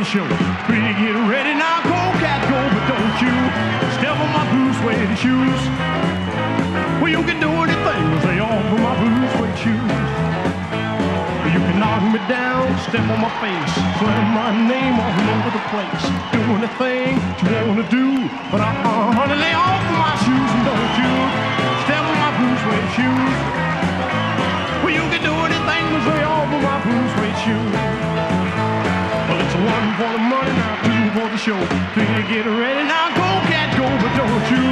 show. Pretty, get ready now, go, cat, go, but don't you step on my blue suede shoes. Well, you can do anything, say on for my blue suede shoes. You can knock me down, step on my face, slam my name all over the place. Do anything that you wanna do, but honey, lay off of my shoes and don't you step on my blue suede shoes. Well, you can do anything but lay off of my blue suede shoes. Well, it's one for the money, now two for the show. Three, get ready, now go, cat, go, but don't you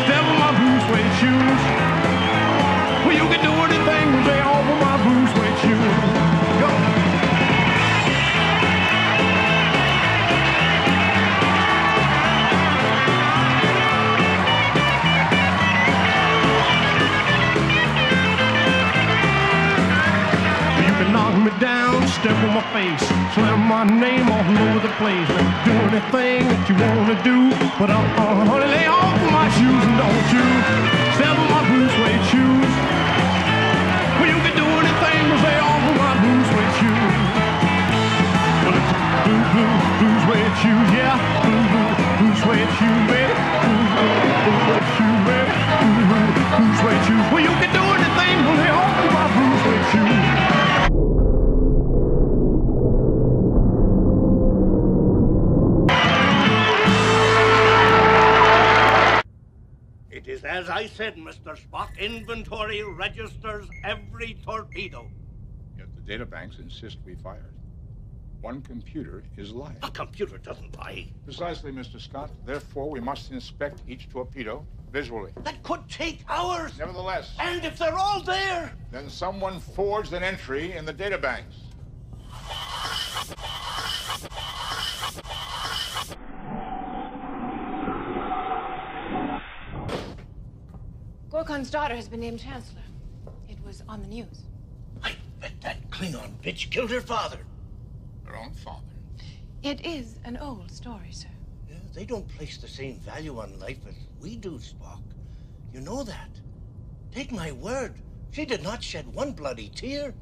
step on my blue suede shoes. Well, you can do anything but lay off of my blue suede shoes. Go. You can knock me down, step on my face, slam my name all over the place. Do anything that you wanna do, but honey, lay off of my shoes and don't you step on my blue suede shoes. Well, you can do anything but lay off of my blue suede shoes. Well, it's blue suede shoes, yeah. Blue suede shoes, baby. Blue suede shoes, baby. Blue suede shoes. Well, you can do anything but lay off of my blue suede shoes. It is as I said, Mr. Spock. Inventory registers every torpedo. Yet the databanks insist we fired. One computer is lying. A computer doesn't lie. Precisely, Mr. Scott. Therefore, we must inspect each torpedo visually. That could take hours. Nevertheless. And if they're all there? Then someone forged an entry in the databanks. Gorkon's daughter has been named Chancellor. It was on the news. I bet that Klingon bitch killed her father. Her own father. It is an old story, sir. Yeah, they don't place the same value on life as we do, Spock. You know that. Take my word. She did not shed one bloody tear.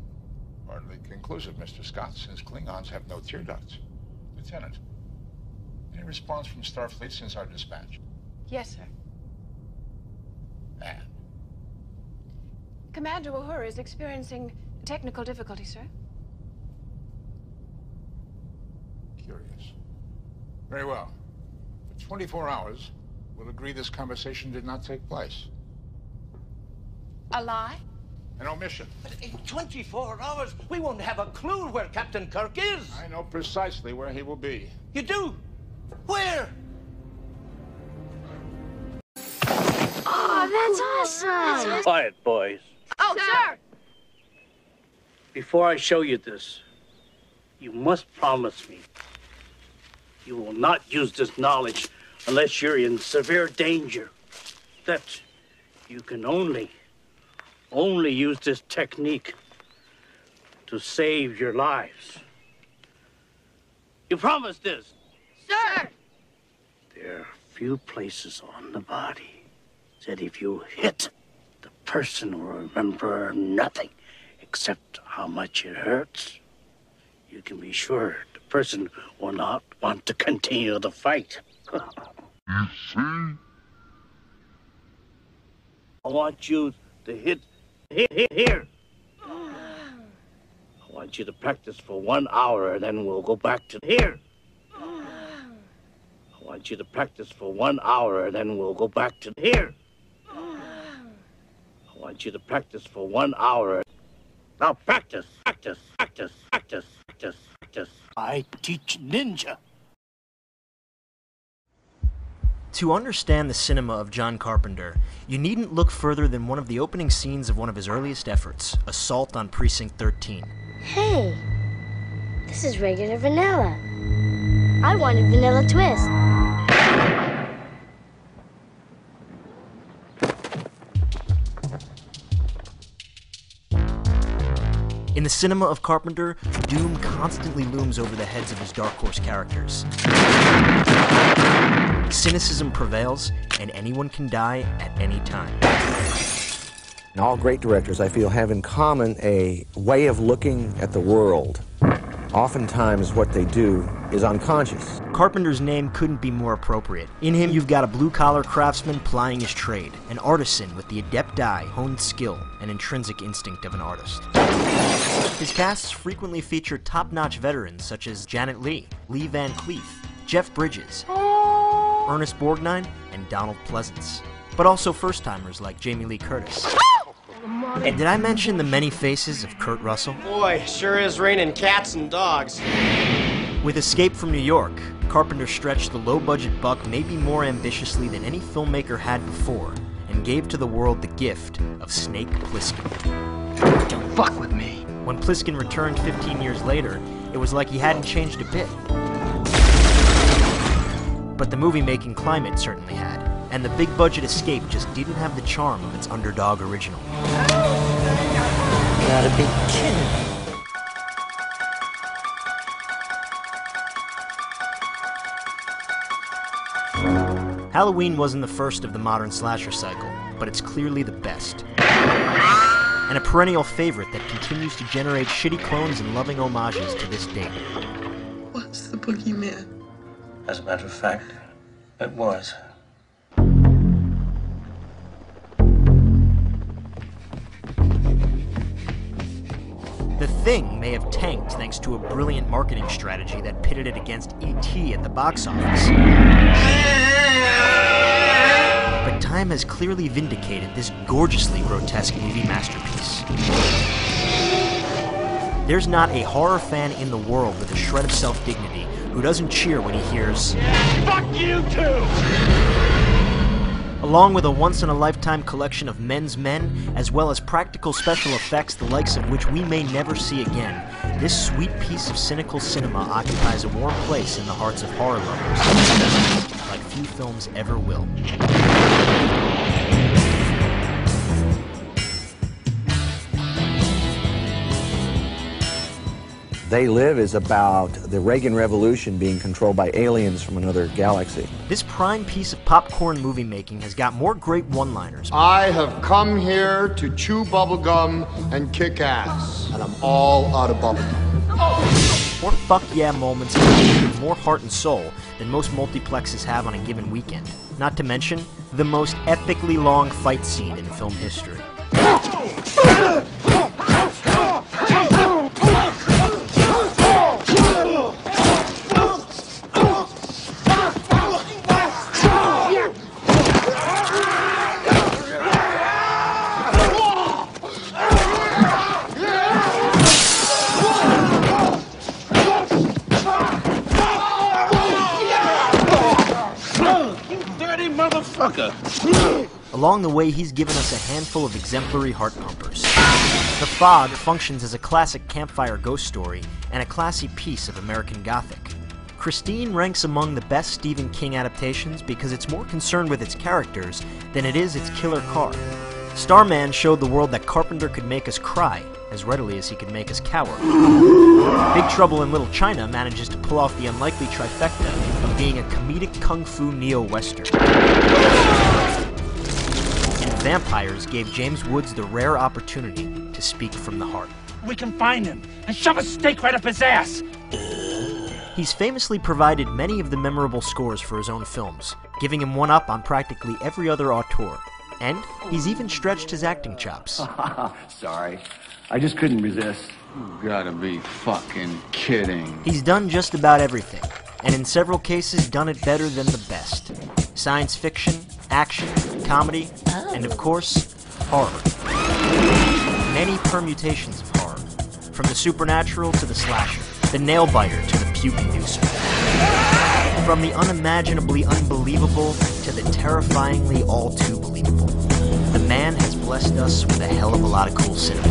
Hardly conclusive, Mr. Scott, since Klingons have no tear ducts. Lieutenant, any response from Starfleet since our dispatch? Yes, sir. And? Commander Uhura is experiencing technical difficulty, sir. Curious. Very well. For 24 hours, we'll agree this conversation did not take place. A lie? An omission. But in 24 hours, we won't have a clue where Captain Kirk is. I know precisely where he will be. You do? Where? Oh, that's awesome! Quiet, boys. Oh, sir! Before I show you this, you must promise me you will not use this knowledge unless you're in severe danger. That you can only use this technique to save your lives. You promise this? Sir! There are few places on the body that if you hit, the person will remember nothing except how much it hurts. You can be sure the person will not want to continue the fight. You see? I want you to hit here. I want you to practice for 1 hour, and then we'll go back to here. I want you to practice for 1 hour, and then we'll go back to here. I want you to practice for 1 hour. Now practice, practice, practice, practice, practice, practice. I teach ninja. To understand the cinema of John Carpenter, you needn't look further than one of the opening scenes of one of his earliest efforts, Assault on Precinct 13. Hey, this is regular vanilla. I wanted vanilla twist. In the cinema of Carpenter, doom constantly looms over the heads of his Dark Horse characters. Cynicism prevails, and anyone can die at any time. All great directors, I feel, have in common a way of looking at the world Oftentimes what they do is unconscious. Carpenter's name couldn't be more appropriate. In him, you've got a blue-collar craftsman plying his trade, an artisan with the adept eye, honed skill, and intrinsic instinct of an artist. His casts frequently feature top-notch veterans such as Janet Leigh, Lee Van Cleef, Jeff Bridges, Ernest Borgnine, and Donald Pleasance. But also first-timers like Jamie Lee Curtis. And did I mention the many faces of Kurt Russell? Boy, sure is raining cats and dogs. With Escape from New York, Carpenter stretched the low-budget buck maybe more ambitiously than any filmmaker had before, and gave to the world the gift of Snake Plissken. Don't fuck with me. When Plissken returned 15 years later, it was like he hadn't changed a bit. But the movie-making climate certainly had, and the big-budget Escape just didn't have the charm of its underdog original. Gotta be kidding. Halloween wasn't the first of the modern slasher cycle, but it's clearly the best. And a perennial favorite that continues to generate shitty clones and loving homages to this date. What's the boogeyman? As a matter of fact, it was. The Thing may have tanked thanks to a brilliant marketing strategy that pitted it against E.T. at the box office. But time has clearly vindicated this gorgeously grotesque movie masterpiece. There's not a horror fan in the world with a shred of self-dignity who doesn't cheer when he hears, Fuck you too! Along with a once-in-a-lifetime collection of men's men, as well as practical special effects the likes of which we may never see again, this sweet piece of cynical cinema occupies a warm place in the hearts of horror lovers, like few films ever will. They Live is about the Reagan Revolution being controlled by aliens from another galaxy. This prime piece of popcorn movie making has got more great one-liners. I have come here to chew bubblegum and kick ass, and I'm all out of bubblegum. More fuck yeah moments with more heart and soul than most multiplexes have on a given weekend. Not to mention, the most epically long fight scene in film history. Along the way, he's given us a handful of exemplary heart pumpers. The Fog functions as a classic campfire ghost story and a classy piece of American Gothic. Christine ranks among the best Stephen King adaptations because it's more concerned with its characters than it is its killer car. Starman showed the world that Carpenter could make us cry as readily as he could make us cower. Big Trouble in Little China manages to pull off the unlikely trifecta of being a comedic kung fu neo-western. And Vampires gave James Woods the rare opportunity to speak from the heart. We can find him and shove a stake right up his ass! He's famously provided many of the memorable scores for his own films, giving him one up on practically every other auteur. And he's even stretched his acting chops. Sorry. I just couldn't resist. You gotta be fucking kidding. He's done just about everything, and in several cases done it better than the best. Science fiction, action, comedy, and of course, horror. Many permutations of horror, from the supernatural to the slasher, the nail-biter to the puke-inducer. From the unimaginably unbelievable to the terrifyingly all-too-believable. The man has blessed us with a hell of a lot of cool cinema.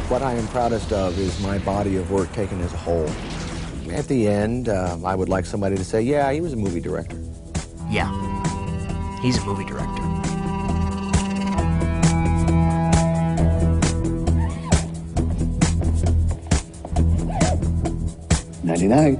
What I am proudest of is my body of work taken as a whole. At the end, I would like somebody to say, yeah, he was a movie director. Yeah, he's a movie director. 99.